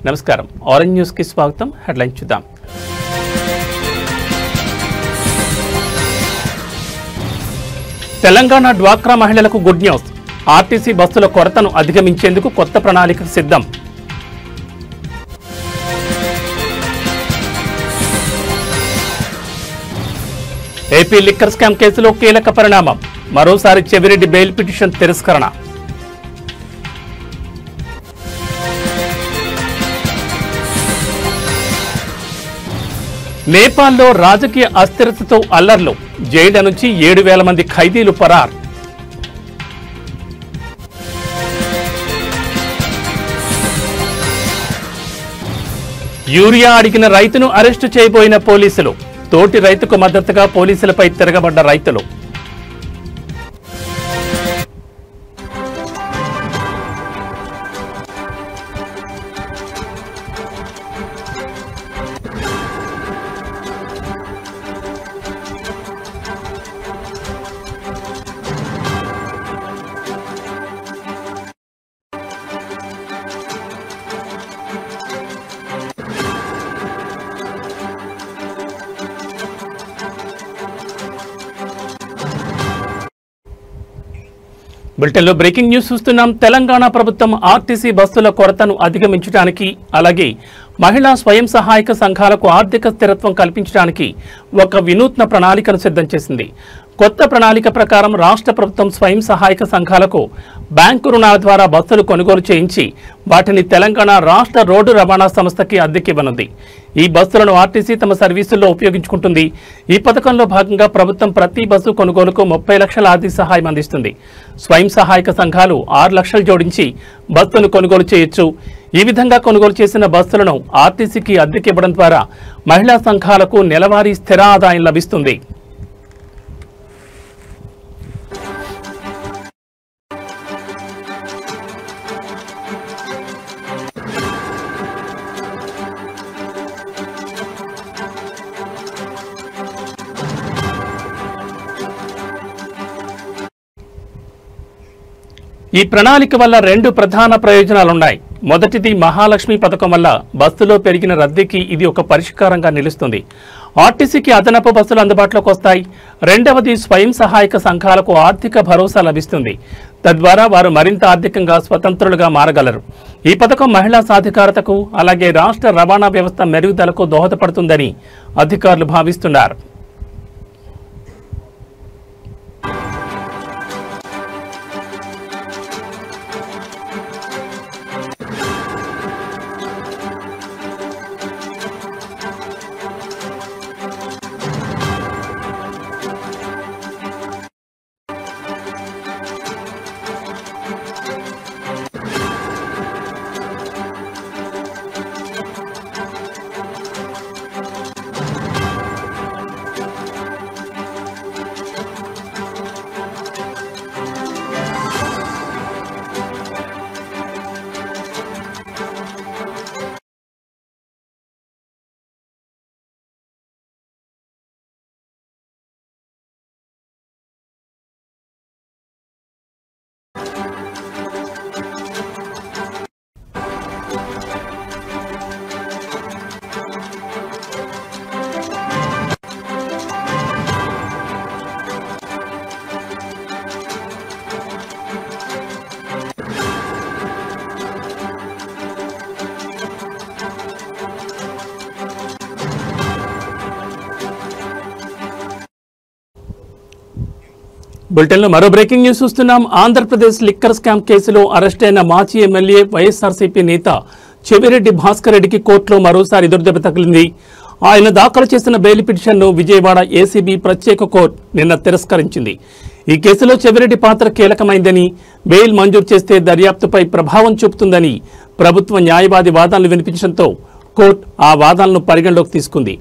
నమస్కారం orange news కి స్వాగతం హెడ్లైన్ చూద్దాం తెలంగాణ డ్వాక్రా మహిళలకు గుడ్ న్యూస్ ఆర్టీసీ బస్సుల కొరతను అధిగమించేందుకు కొత్త ప్రణాళిక సిద్ధం ఏపీ లిక్కర్ స్కామ్ కేసులో కీలక పరిణామం మరోసారి చెవిరెడ్డి బెయిల్ పిటిషన్ తిరస్కరణ నేపాల్లో రాజకీయ అస్థిరతతో అల్లర్లు జైళ్ల నుంచి 7,000 మంది ఖైదీలు పరార్ యూరియా అడిగిన రైతును అరెస్టు చేయబోయిన పోలీసులు తోటి రైతుకు మద్దతుగా పోలీసులపై తిరగబడ్డ రైతులు బులెటిన్లో బ్రేకింగ్ న్యూస్ చూస్తున్నాం. తెలంగాణ ప్రభుత్వం ఆర్టీసీ బస్సుల కొరతను అధిగమించడానికి అలాగే మహిళా స్వయం సహాయక సంఘాలకు ఆర్థిక స్థిరత్వం కల్పించడానికి ఒక వినూత్న ప్రణాళికను సిద్ధం చేసింది. కొత్త ప్రణాళిక ప్రకారం రాష్ట్ర ప్రభుత్వం స్వయం సహాయక సంఘాలకు బ్యాంకు రుణాల ద్వారా బస్సులు కొనుగోలు చేయించి వాటిని తెలంగాణ రాష్ట్ర రోడ్డు రవాణా సంస్థకి అద్దెకివ్వనుంది. ఈ బస్సులను ఆర్టీసీ తమ సర్వీసుల్లో ఉపయోగించుకుంటుంది. ఈ పథకంలో భాగంగా ప్రభుత్వం ప్రతి బస్సు కొనుగోలుకు 30 లక్షల ఆర్థిక సహాయం అందిస్తుంది. స్వయం సహాయక సంఘాలు 6 లక్షలు జోడించి బస్సును కొనుగోలు చేయొచ్చు. ఈ విధంగా కొనుగోలు చేసిన బస్సులను ఆర్టీసీకి అద్దెకివ్వడం ద్వారా మహిళా సంఘాలకు నెలవారీ స్థిర ఆదాయం లభిస్తుంది. ఈ ప్రణాళిక వల్ల 2 ప్రధాన ప్రయోజనాలున్నాయి. మొదటిది మహాలక్ష్మి పథకం వల్ల బస్సులో పెరిగిన రద్దీకి ఇది ఒక పరిష్కారంగా నిలుస్తుంది. ఆర్టీసీకి అదనపు బస్సులు అందుబాటులోకి వస్తాయి. రెండవది స్వయం సహాయక సంఘాలకు ఆర్థిక భరోసా లభిస్తుంది. తద్వారా వారు మరింత ఆర్థికంగా స్వతంత్రులుగా మారగలరు. ఈ పథకం మహిళా సాధికారతకు అలాగే రాష్ట్ర రవాణా వ్యవస్థ మెరుగుదలకు దోహదపడుతుందని అధికారులు భావిస్తున్నారు. బులెటిన్లో మరో బ్రేకింగ్ న్యూస్ చూస్తున్నాం. ఆంధ్రప్రదేశ్ లిక్కర్ స్కామ్ కేసులో అరెస్ట్ అయిన మాజీ ఎమ్మెల్యే వైఎస్ఆర్సీపీ నేత చెవిరెడ్డి భాస్కర్ రెడ్డికి కోర్టులో మరోసారి ఎదురుదెబ్బ తగిలింది. ఆయన దాఖలు చేసిన బెయిల్ పిటిషన్ను విజయవాడ ఏసీబీ ప్రత్యేక కోర్టు నిన్న తిరస్కరించింది. ఈ కేసులో చెవిరెడ్డి పాత్ర కీలకమైందని, బెయిల్ మంజూరు చేస్తే దర్యాప్తుపై ప్రభావం చూపుతుందని ప్రభుత్వ న్యాయవాది వాదనలు వినిపించడంతో కోర్టు ఆ వాదనలను పరిగణలోకి తీసుకుంది.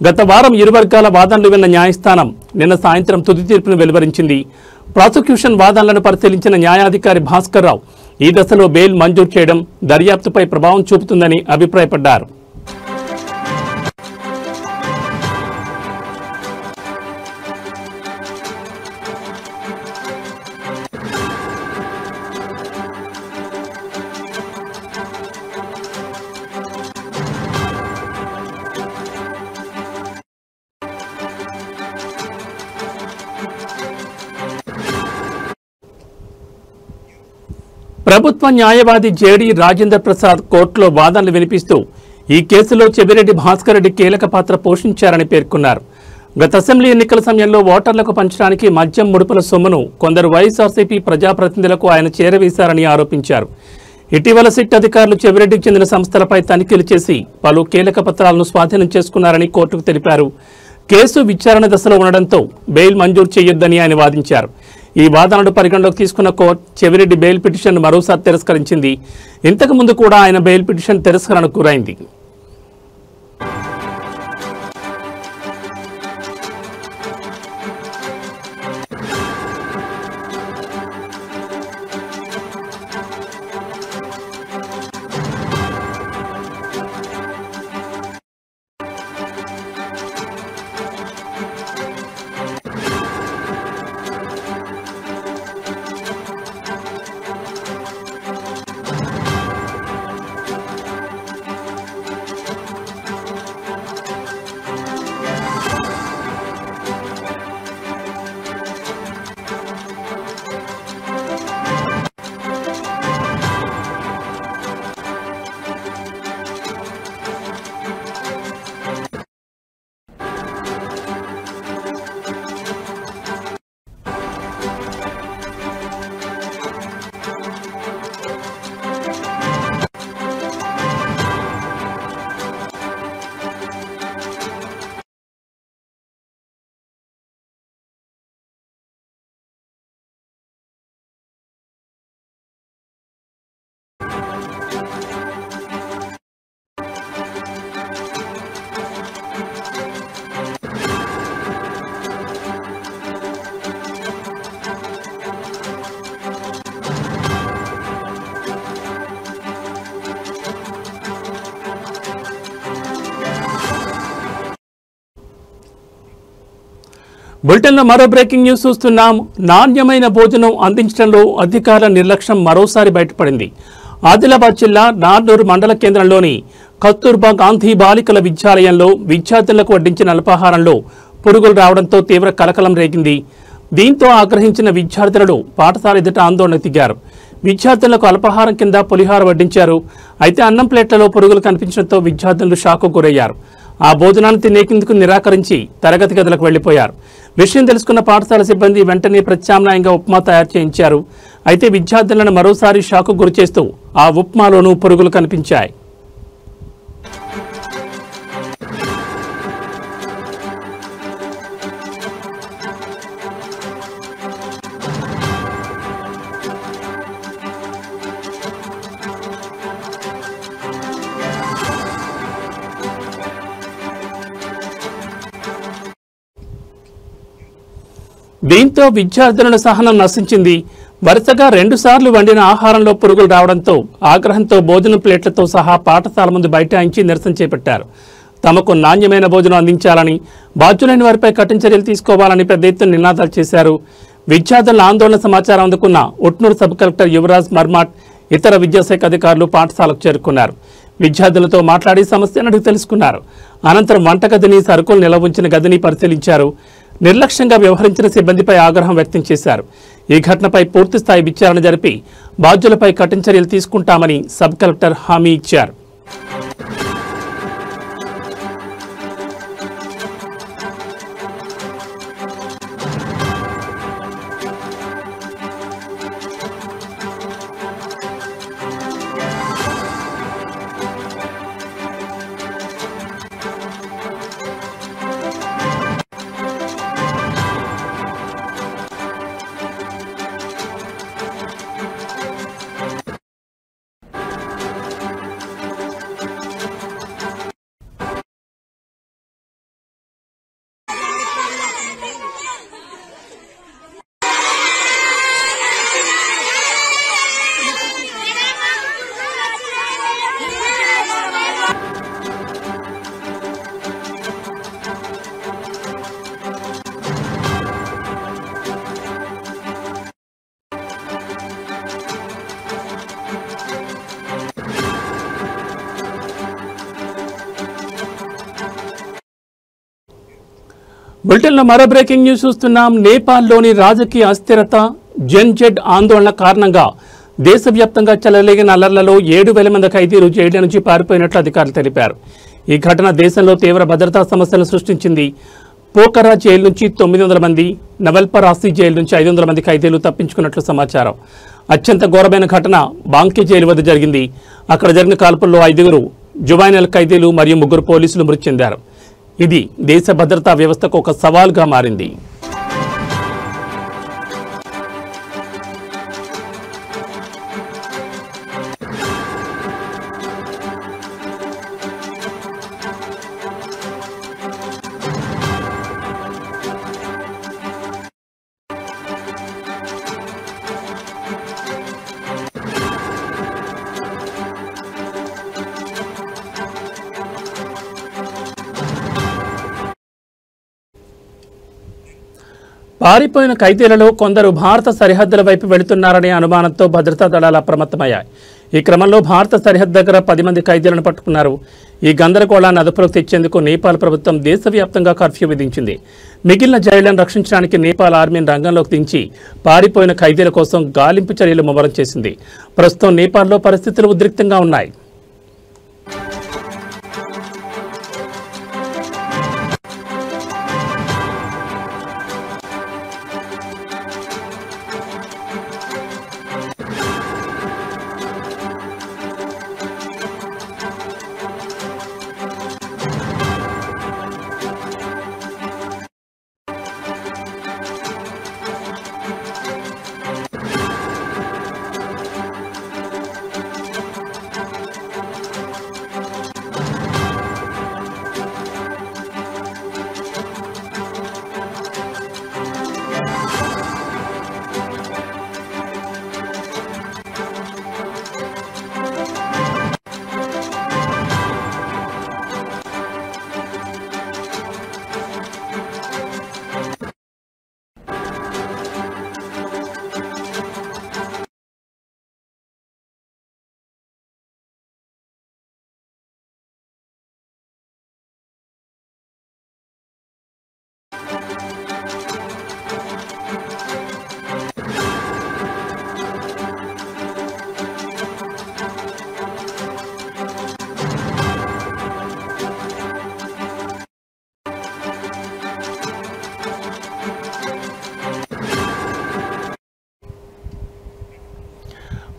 గత వారం ఇరు వర్గాల వాదనలు విన్న న్యాయస్థానం నిన్న సాయంత్రం తుది తీర్పును వెలువరించింది. ప్రాసిక్యూషన్ వాదనలను పరిశీలించిన న్యాయాధికారి భాస్కర్ రావు ఈ దశలో బెయిల్ మంజూరు చేయడం దర్యాప్తుపై ప్రభావం చూపుతుందని అభిప్రాయపడ్డారు. ప్రభుత్వ న్యాయవాది జేడీ రాజేంద్ర ప్రసాద్ కోర్టులో వాదనలు వినిపిస్తూ ఈ కేసులో చెవిరెడ్డి భాస్కర్ రెడ్డి కీలక పాత్ర పోషించారని పేర్కొన్నారు. గత అసెంబ్లీ ఎన్నికల సమయంలో ఓటర్లకు పంచడానికి మద్యం ముడుపుల సొమ్మును కొందరు వైఎస్ఆర్సీపీ ప్రజాప్రతినిధులకు ఆయన చేరవేశారని ఆరోపించారు. ఇటీవల సిట్ అధికారులు చెవిరెడ్డికి చెందిన సంస్థలపై తనిఖీలు చేసి పలు కీలక పత్రాలను స్వాధీనం చేసుకున్నారని కోర్టుకు తెలిపారు. కేసు విచారణ దశలో ఉండడంతో బెయిల్ మంజూరు చేయొద్దని ఆయన వాదించారు. ఈ వాదనను పరిగణలోకి తీసుకున్న కోర్టు చెవిరెడ్డి బెయిల్ పిటిషన్ మరోసారి తిరస్కరించింది. ఇంతకు ముందు కూడా ఆయన బెయిల్ పిటిషన్ తిరస్కరణకు గురైంది. బులెటిన్లో మరో బ్రేకింగ్ న్యూస్ చూస్తున్నాం. నాణ్యమైన భోజనం అందించడంలో అధికారుల నిర్లక్ష్యం మరోసారి బయటపడింది. ఆదిలాబాద్ జిల్లా నార్నూరు మండల కేంద్రంలోని కస్తూర్బా గాంధీ బాలికల విద్యాలయంలో విద్యార్థులకు వడ్డించిన అల్పాహారంలో పురుగులు రావడంతో తీవ్ర కలకలం రేగింది. దీంతో ఆగ్రహించిన విద్యార్థులు పాఠశాల ఎదుట ఆందోళన దిగారు. విద్యార్థులకు అల్పాహారం కింద పులిహార వడ్డించారు. అయితే అన్నం ప్లేట్లలో పురుగులు కనిపించడంతో విద్యార్థులు షాకు గురయ్యారు. ఆ భోజనాన్ని తినేందుకు నిరాకరించి తరగతి గదులకు వెళ్లిపోయారు. విషయం తెలుసుకున్న పాఠశాల సిబ్బంది వెంటనే ప్రత్యామ్నాయంగా ఉప్మా తయారు చేయించారు. అయితే విద్యార్థులను మరోసారి షాకు గురిచేస్తూ ఆ ఉప్మాలోనూ పురుగులు కనిపించాయి. దీంతో విద్యార్థులను సహనం నశించింది. వరుసగా 2 సార్లు వండిన ఆహారంలో పురుగులు రావడంతో ఆగ్రహంతో భోజనం ప్లేట్లతో సహా పాఠశాల ముందు బైఠాయించి నిరసన చేపట్టారు. తమకు నాణ్యమైన భోజనం అందించాలని, బాధ్యులైన వారిపై కఠిన చర్యలు తీసుకోవాలని పెద్ద ఎత్తున నినాదాలు చేశారు. విద్యార్థుల ఆందోళన సమాచారం అందుకున్న ఉట్నూరు సబ్ కలెక్టర్ యువరాజ్ మర్మాట్, ఇతర విద్యాశాఖ అధికారులు పాఠశాలకు చేరుకున్నారు. విద్యార్థులతో మాట్లాడి సమస్యను అడిగి తెలుసుకున్నారు. అనంతరం వంటగదిని, సరుకులు నిల్వ ఉంచిన గదిని పరిశీలించారు. నిర్లక్ష్యంగా వ్యవహరించిన సిబ్బందిపై ఆగ్రహం వ్యక్తం చేశారు. ఈ ఘటనపై పూర్తిస్థాయి విచారణ జరిపి బాధ్యులపై కఠిన చర్యలు తీసుకుంటామని సబ్ కలెక్టర్ హామీ ఇచ్చారు. బులెటిన్లో మరో బ్రేకింగ్ న్యూస్ చూస్తున్నాం. నేపాల్లోని రాజకీయ అస్థిరత, జెన్జెడ్ ఆందోళన కారణంగా దేశవ్యాప్తంగా చెలరేగిన అల్లర్లలో 7,000 మంది ఖైదీలు జైళ్ల నుంచి పారిపోయినట్లు అధికారులు తెలిపారు. ఈ ఘటన దేశంలో తీవ్ర భద్రతా సమస్యలు సృష్టించింది. పోఖరా జైలు నుంచి 900 మంది, నవల్పరాసి జైలు నుంచి 500 మంది ఖైదీలు తప్పించుకున్నట్లు సమాచారం. అత్యంత ఘోరమైన ఘటన బాంకే జైలు వద్ద జరిగింది. అక్కడ జరిగిన కాల్పుల్లో 5 జువైనల్ ఖైదీలు మరియు 3 పోలీసులు మృతి చెందారు. ఇది దేశ భద్రతా వ్యవస్థకు ఒక సవాల్గా మారింది. పారిపోయిన ఖైదీలలో కొందరు భారత సరిహద్దుల వైపు వెళుతున్నారనే అనుమానంతో భద్రతా దళాలు అప్రమత్తమయ్యాయి. ఈ క్రమంలో భారత సరిహద్దు దగ్గర 10 మంది ఖైదీలను పట్టుకున్నారు. ఈ గందరగోళాన్ని అదుపులోకి తెచ్చేందుకు నేపాల్ ప్రభుత్వం దేశవ్యాప్తంగా కర్ఫ్యూ విధించింది. మిగిలిన జైళ్లను రక్షించడానికి నేపాల్ ఆర్మీని రంగంలోకి దించి పారిపోయిన ఖైదీల కోసం గాలింపు చర్యలు ముమ్మరం చేసింది. ప్రస్తుతం నేపాల్లో పరిస్థితులు ఉద్రిక్తంగా ఉన్నాయి.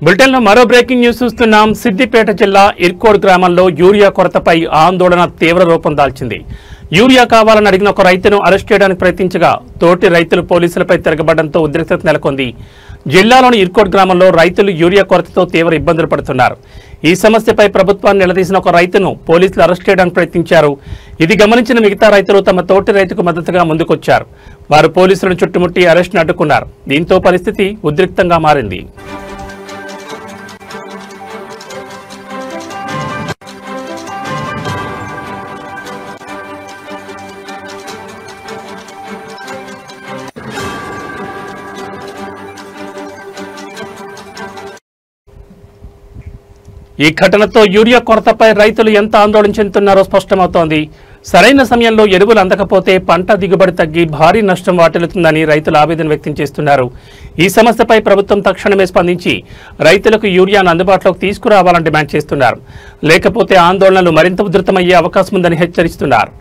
బులెటిన్లో మరో బ్రేకింగ్ న్యూస్ చూస్తున్నాం. సిద్దిపేట జిల్లా ఇర్కోడ్ గ్రామంలో యూరియా కొరతపై ఆందోళన తీవ్ర రూపం దాల్చింది. యూరియా కావాలని అడిగిన ఒక రైతును అరెస్ట్ చేయడానికి ప్రయత్నించగా తోటి రైతులు పోలీసులపై తిరగబడడంతో ఉద్రిక్తత నెలకొంది. జిల్లాలోని ఇర్కోడ్ గ్రామంలో రైతులు యూరియా కొరతతో తీవ్ర ఇబ్బందులు పడుతున్నారు. ఈ సమస్యపై ప్రభుత్వాన్ని నిలదీసిన ఒక రైతును పోలీసులు అరెస్ట్ చేయడానికి ప్రయత్నించారు. ఇది గమనించిన మిగతా రైతులు తమ తోటి రైతుకు మద్దతుగా ముందుకొచ్చారు. వారు పోలీసులను చుట్టుముట్టి అరెస్ట్ను అడ్డుకున్నారు. దీంతో పరిస్థితి ఉద్రిక్తంగా మారింది. ఈ ఘటనతో యూరియా కొరతపై రైతులు ఎంత ఆందోళన చెందుతున్నారో స్పష్టమవుతోంది. సరైన సమయంలో ఎరువులు అందకపోతే పంట దిగుబడి తగ్గి భారీ నష్టం వాటిల్లుతుందని రైతులు ఆవేదన వ్యక్తం చేస్తున్నారు. ఈ సమస్యపై ప్రభుత్వం తక్షణమే స్పందించి రైతులకు యూరియాను అందుబాటులోకి తీసుకురావాలని డిమాండ్ చేస్తున్నారు. లేకపోతే ఆందోళనలు మరింత ఉధృతమయ్యే అవకాశం ఉందని హెచ్చరిస్తున్నారు.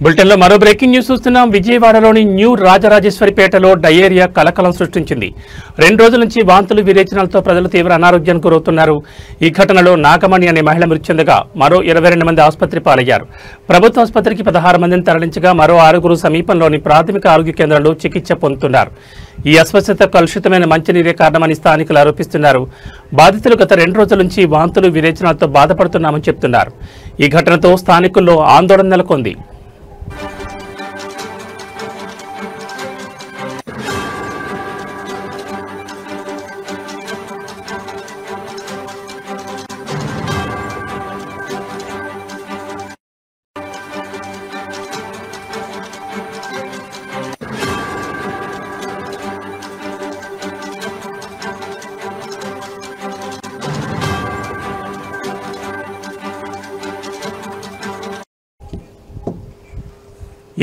బులెటిన్లో మరో బ్రేకింగ్ న్యూస్ చూస్తున్నాం. విజయవాడలోని న్యూ రాజరాజేశ్వరిపేటలో డయేరియా కలకలం సృష్టించింది. 2 రోజుల నుంచి వాంతులు విరేచనాలతో ప్రజలు తీవ్ర అనారోగ్యానికి గురవుతున్నారు. ఈ ఘటనలో నాగమణి అనే మహిళ మృతి చెందగా మరో 22 మంది ఆసుపత్రి పాలయ్యారు. ప్రభుత్వ ఆసుపత్రికి 16 మందిని తరలించగా మరో 6 సమీపంలోని ప్రాథమిక ఆరోగ్య కేంద్రంలో చికిత్స పొందుతున్నారు. ఈ అస్వస్థత కలుషితమైన మంచినీరే కారణమని స్థానికులు ఆరోపిస్తున్నారు. బాధితులు గత 2 రోజుల నుంచి వాంతులు విరేచనాలతో బాధపడుతున్నామని చెప్తున్నారు. ఈ ఘటనతో స్థానికుల్లో ఆందోళన నెలకొంది.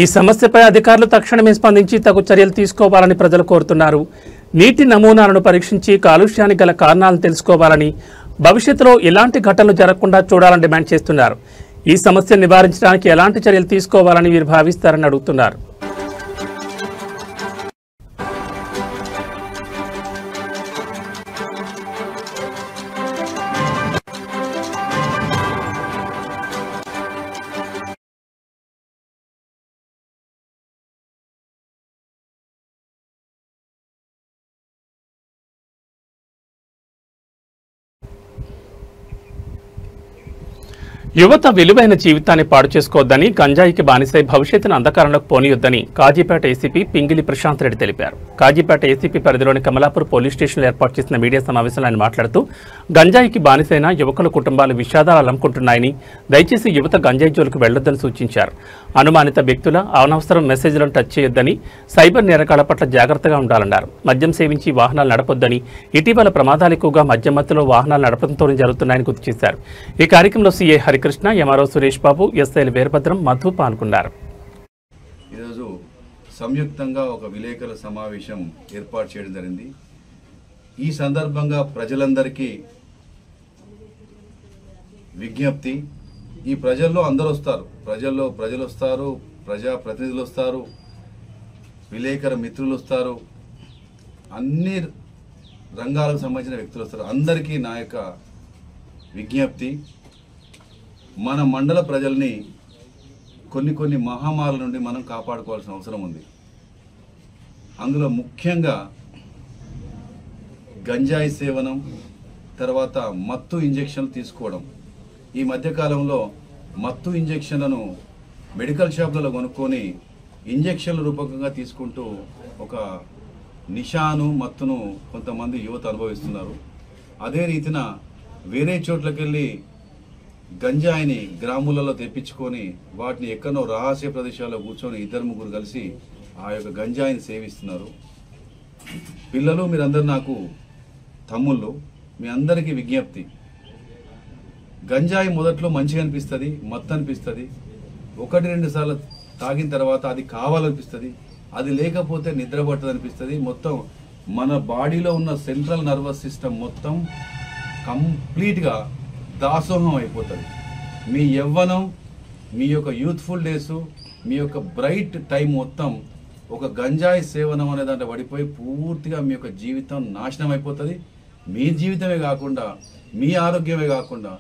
ఈ సమస్యపై అధికారులు తక్షణమే స్పందించి తగు చర్యలు తీసుకోవాలని ప్రజలు కోరుతున్నారు. నీటి నమూనాలను పరీక్షించి కాలుష్యానికి గల కారణాలను తెలుసుకోవాలని, భవిష్యత్తులో ఇలాంటి ఘటనలు జరగకుండా చూడాలని డిమాండ్ చేస్తున్నారు. ఈ సమస్యను నివారించడానికి ఎలాంటి చర్యలు తీసుకోవాలని వీరు భావిస్తారని అడుగుతున్నారు. యువత విలువైన జీవితాన్ని పాడు చేసుకోవద్దని, గంజాయికి బానిసై భవిష్యత్తును అంధకారంలోకి పోనీయొద్దని కాజీపేట ఏసీపీ పింగిలి ప్రశాంత్ రెడ్డి తెలిపారు. కాజీపేట ఏసీపీ పరిధిలోని కమలాపూర్ పోలీస్ స్టేషన్లో ఏర్పాటు చేసిన మీడియా సమావేశంలో ఆయన మాట్లాడుతూ, గంజాయికి బానిసైన యువకుల కుటుంబాలు విషాదాలు అలుముకుంటున్నాయని, దయచేసి యువత గంజాయి జోలికి వెళ్లొద్దని సూచించారు. అనుమానిత వ్యక్తుల అనవసరం మెసేజ్లను టచ్ చేయొద్దని, సైబర్ నేరగాళ్ల పట్ల జాగ్రత్తగా ఉండాలన్నారు. మద్యం సేవించి వాహనాలు నడపొద్దని, ఇటీవల ప్రమాదాలు ఎక్కువగా మద్యం మత్తులో వాహనాలు నడపడంతోనే జరుగుతున్నాయని గుర్తు చేశారు. ఈ కార్యక్రమంలో సీఐ హరికృష్ణ, ఎంఆర్ఓ సురేష్ బాబు, ఎస్ఐలు వీరభద్రం, మధు పాల్గొన్నారు. ఈరోజు సంయుక్తంగా ఒక విలేకరుల సమావేశం ఏర్పాటు చేయడం జరిగింది. ఈ సందర్భంగా ప్రజలందరికీ విజ్ఞప్తి, ఈ ప్రజల్లో అందరూ వస్తారు, ప్రజలు వస్తారు, ప్రజాప్రతినిధులు వస్తారు, విలేకరు మిత్రులు వస్తారు, అన్ని రంగాలకు సంబంధించిన వ్యక్తులు వస్తారు. అందరికీ నా యొక్క విజ్ఞప్తి, మన మండల ప్రజల్ని కొన్ని మహమ్మారుల నుండి మనం కాపాడుకోవాల్సిన అవసరం ఉంది. అందులో ముఖ్యంగా గంజాయి సేవనం, తర్వాత మత్తు ఇంజెక్షన్లు తీసుకోవడం. ఈ మధ్యకాలంలో మత్తు ఇంజెక్షన్లను మెడికల్ షాపులలో కొనుక్కొని ఇంజెక్షన్ల రూపకంగా తీసుకుంటూ ఒక నిషాను మత్తును కొంతమంది యువత అనుభవిస్తున్నారు. అదే రీతిన వేరే చోట్లకెళ్ళి గంజాయిని గ్రాములలో తెప్పించుకొని వాటిని ఎక్కడో రహస్య ప్రదేశాల్లో కూర్చొని 2-3 కలిసి ఆ యొక్క గంజాయిని సేవిస్తున్నారు. పిల్లలు, మీరందరూ నాకు తమ్ముళ్ళు, మీ అందరికీ విజ్ఞప్తి, గంజాయి మొదట్లో మంచిగా అనిపిస్తుంది, మత్తు అనిపిస్తుంది, 1-2 సార్లు తాగిన తర్వాత అది కావాలనిపిస్తుంది, అది లేకపోతే నిద్ర పట్టదు అనిపిస్తుంది. మొత్తం మన బాడీలో ఉన్న సెంట్రల్ నర్వస్ సిస్టమ్ మొత్తం కంప్లీట్గా దాసోహం అయిపోతుంది. మీ యవ్వనం, మీ యొక్క యూత్ఫుల్ డేసు, మీ యొక్క బ్రైట్ టైం మొత్తం ఒక గంజాయి సేవనం అనే దాంట్లో పడిపోయి పూర్తిగా మీ యొక్క జీవితం నాశనం అయిపోతుంది. మీ జీవితమే కాకుండా, మీ ఆరోగ్యమే కాకుండా,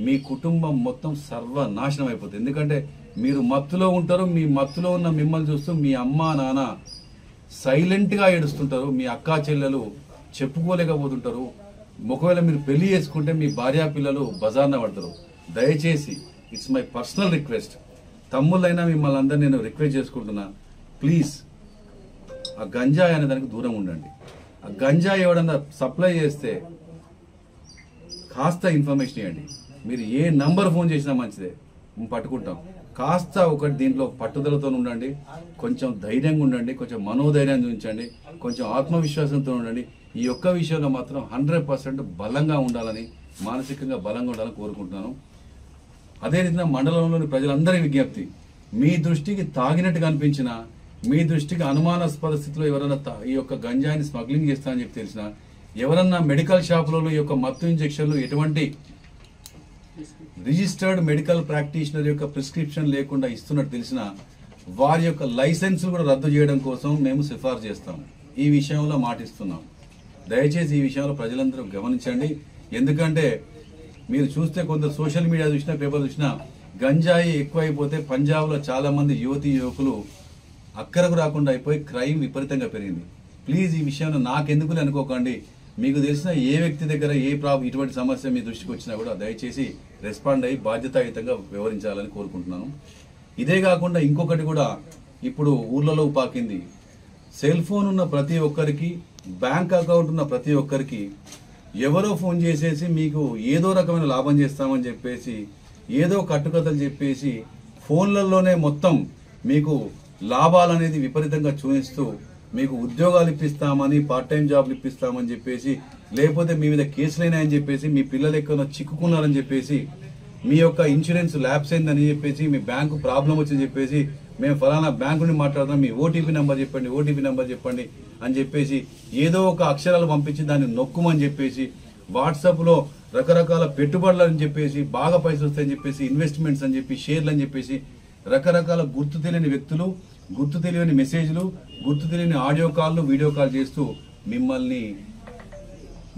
మీ కుటుంబం మొత్తం సర్వనాశనం అయిపోతుంది. ఎందుకంటే మీరు మత్తులో ఉంటారు, మీ మత్తులో ఉన్న మిమ్మల్ని చూస్తూ మీ అమ్మ నాన్న సైలెంట్గా ఏడుస్తుంటారు, మీ అక్కా చెల్లెలు చెప్పుకోలేకపోతుంటారు. ఒకవేళ మీరు పెళ్లి చేసుకుంటే మీ భార్యా పిల్లలు బజార్న పడతారు. దయచేసి ఇట్స్ మై పర్సనల్ రిక్వెస్ట్, తమ్ముళ్ళైనా మిమ్మల్ని అందరూ నేను రిక్వెస్ట్ చేసుకుంటున్నా, ప్లీజ్ ఆ గంజాయి అనే దానికి దూరం ఉండండి. ఆ గంజాయి ఎవడన్నా సప్లై చేస్తే కాస్త ఇన్ఫర్మేషన్ ఇవ్వండి. మీరు ఏ నంబర్ ఫోన్ చేసినా మంచిదే, మేము పట్టుకుంటాం. కాస్త ఒకటి దీంట్లో పట్టుదలతో ఉండండి, కొంచెం ధైర్యంగా ఉండండి, కొంచెం మనోధైర్యాన్ని ఉంచండి, కొంచెం ఆత్మవిశ్వాసంతో ఉండండి. ఈ ఒక్క విషయంలో మాత్రం 100% బలంగా ఉండాలని, మానసికంగా బలంగా ఉండాలని కోరుకుంటున్నాను. అదే రీతిగా మండలంలోని ప్రజలందరి విజ్ఞప్తి, మీ దృష్టికి తాగినట్టుగా అనిపించినా, మీ దృష్టికి అనుమానాస్పద స్థితిలో ఎవరైనా ఈ యొక్క గంజాయిని స్మగ్లింగ్ చేస్తారని చెప్పి తెలిసినా, ఎవరన్నా మెడికల్ షాపులలో ఈ యొక్క మత్తు ఇంజెక్షన్లు ఎటువంటి రిజిస్టర్డ్ మెడికల్ ప్రాక్టీషనర్ యొక్క ప్రిస్క్రిప్షన్ లేకుండా ఇస్తున్నట్టు తెలిసినా వారి యొక్క లైసెన్స్ కూడా రద్దు చేయడం కోసం మేము సిఫార్సు చేస్తాం. ఈ విషయంలో మాటిస్తున్నాం. దయచేసి ఈ విషయంలో ప్రజలందరూ గమనించండి. ఎందుకంటే మీరు చూస్తే కొంత సోషల్ మీడియా చూసినా, పేపర్ చూసినా గంజాయి ఎక్కువైపోతే పంజాబ్లో చాలా మంది యువతీ యువకులు అక్కరకు రాకుండా అయిపోయి క్రైమ్ విపరీతంగా పెరిగింది. ప్లీజ్ ఈ విషయంలో నాకెందుకులే అనుకోకండి. మీకు తెలిసిన ఏ వ్యక్తి దగ్గర ఇటువంటి సమస్య మీ దృష్టికి వచ్చినా కూడా దయచేసి రెస్పాండ్ అయ్యి బాధ్యతాయుతంగా వ్యవహరించాలని కోరుకుంటున్నాను. ఇదే కాకుండా ఇంకొకటి కూడా ఇప్పుడు ఊర్లలో పాకింది. సెల్ ఫోన్ ఉన్న ప్రతి ఒక్కరికి, బ్యాంక్ అకౌంట్ ఉన్న ప్రతి ఒక్కరికి ఎవరో ఫోన్ చేసేసి మీకు ఏదో రకమైన లాభం చేస్తామని చెప్పేసి, ఏదో కట్టుకథలు చెప్పేసి ఫోన్లలోనే మొత్తం మీకు లాభాలనేది విపరీతంగా చూపిస్తూ మీకు ఉద్యోగాలు ఇప్పిస్తామని, పార్ట్ టైం జాబ్లు ఇప్పిస్తామని చెప్పేసి, లేకపోతే మీ మీద కేసులైనాయని చెప్పేసి, మీ పిల్లలు ఎక్కడో చిక్కుకున్నారని చెప్పేసి, మీ యొక్క ఇన్సూరెన్స్ ల్యాప్స్ అయిందని చెప్పేసి, మీ బ్యాంకు ప్రాబ్లం వచ్చిందని చెప్పేసి, మేము ఫలానా బ్యాంకు నుండి మాట్లాడదాం, మీ ఓటీపీ నెంబర్ చెప్పండి అని చెప్పేసి ఏదో ఒక అక్షరాలు పంపించి దాన్ని నొక్కుమని చెప్పేసి, వాట్సాప్లో రకరకాల పెట్టుబడులు అని చెప్పేసి, బాగా పైసలు వస్తాయని చెప్పేసి, ఇన్వెస్ట్మెంట్స్ అని చెప్పి, షేర్లు అని చెప్పేసి, రకరకాల గుర్తు తెలియని వ్యక్తులు, గుర్తు తెలియని మెసేజ్లు, గుర్తు తెలియని ఆడియో కాల్లు, వీడియో కాల్ చేస్తూ మిమ్మల్ని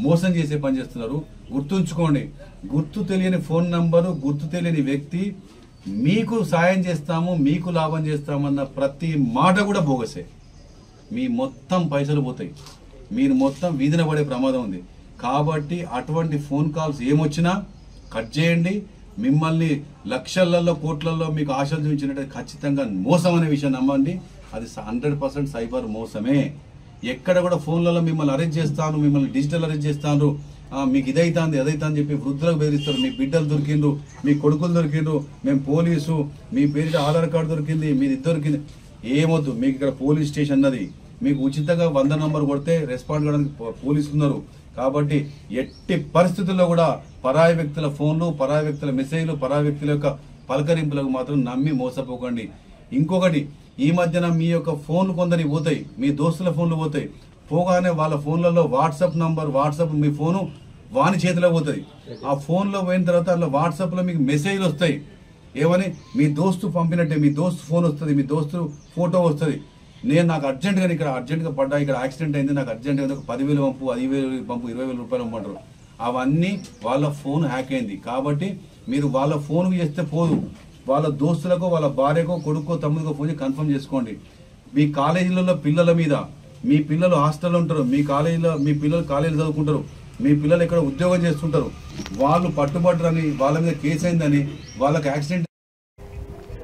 మోసం చేసే పని చేస్తున్నారు. గుర్తుంచుకోండి, గుర్తు తెలియని ఫోన్ నంబరు, గుర్తు తెలియని వ్యక్తి మీకు సాయం చేస్తాము, మీకు లాభం చేస్తామన్న ప్రతి మాట కూడా బోగసే. మీ మొత్తం పైసలు పోతాయి, మీరు మొత్తం వీధిన పడే ప్రమాదం ఉంది. కాబట్టి అటువంటి ఫోన్ కాల్స్ ఏమొచ్చినా కట్ చేయండి. మిమ్మల్ని లక్షలలో కోట్లలో మీకు ఆశలు చూపించినట్టు ఖచ్చితంగా మోసం అనే విషయం నమ్మండి. అది 100% సైబర్ మోసమే. ఎక్కడ కూడా ఫోన్లలో మిమ్మల్ని అరెస్ట్ చేస్తాను, మిమ్మల్ని డిజిటల్ అరెస్ట్ చేస్తాను, మీకు ఇదైతుంది అదైతుందని చెప్పి వృద్ధులకు బెదిరిస్తారు. మీ బిడ్డలు దొరికిండ్రు, మీ కొడుకులు దొరికిండ్రు, మేము పోలీసు, మీ పేరిట ఆధార్ కార్డు దొరికింది, మీది దొరికింది. ఏమొద్దు, మీకు ఇక్కడ పోలీస్ స్టేషన్ అన్నది. మీకు ఉచితంగా 100 నంబర్ కొడితే రెస్పాండ్ చేయడానికి పోలీసులు ఉన్నారు. కాబట్టి ఎట్టి పరిస్థితుల్లో కూడా పరాయి వ్యక్తుల ఫోన్లు, పరాయి వ్యక్తుల మెసేజ్లు, పరాయి వ్యక్తుల యొక్క పలకరింపులకు మాత్రం నమ్మి మోసపోకండి. ఇంకొకటి, ఈ మధ్యన మీ యొక్క ఫోన్లు కొందరి పోతాయి, మీ దోస్తుల ఫోన్లు పోతాయి. పోగానే వాళ్ళ ఫోన్లలో వాట్సాప్ మీ ఫోను వాని చేతిలో పోతుంది. ఆ ఫోన్లో పోయిన తర్వాత అట్లా వాట్సాప్లో మీకు మెసేజ్లు వస్తాయి. ఏమని? మీ దోస్తు పంపినట్టే, మీ దోస్తు ఫోన్ వస్తుంది, మీ దోస్తు ఫోటో వస్తుంది. నాకు అర్జెంట్గా పడ్డా, ఇక్కడ యాక్సిడెంట్ అయింది, నాకు అర్జెంట్గా 10,000 పంపు, 5,000 పంపు, 20,000 రూపాయలు పంపంటారు. అవన్నీ వాళ్ళ ఫోన్ హ్యాక్ అయింది. కాబట్టి మీరు వాళ్ళ ఫోన్ చేస్తే పోదు, వాళ్ళ దోస్తులకో, వాళ్ళ భార్యకో, కొడుకో, తమ్ముడికో ఫోన్ చేసి కన్ఫర్మ్ చేసుకోండి. మీ కాలేజీలలో పిల్లల మీద, మీ పిల్లలు హాస్టల్లో ఉంటారు, మీ పిల్లలు కాలేజీలో చదువుకుంటారు, మీ పిల్లలు ఎక్కడ ఉద్యోగం చేస్తుంటారు, వాళ్ళు పట్టుబట్టరని, వాళ్ళ మీద కేసు అయిందని, వాళ్ళకి యాక్సిడెంట్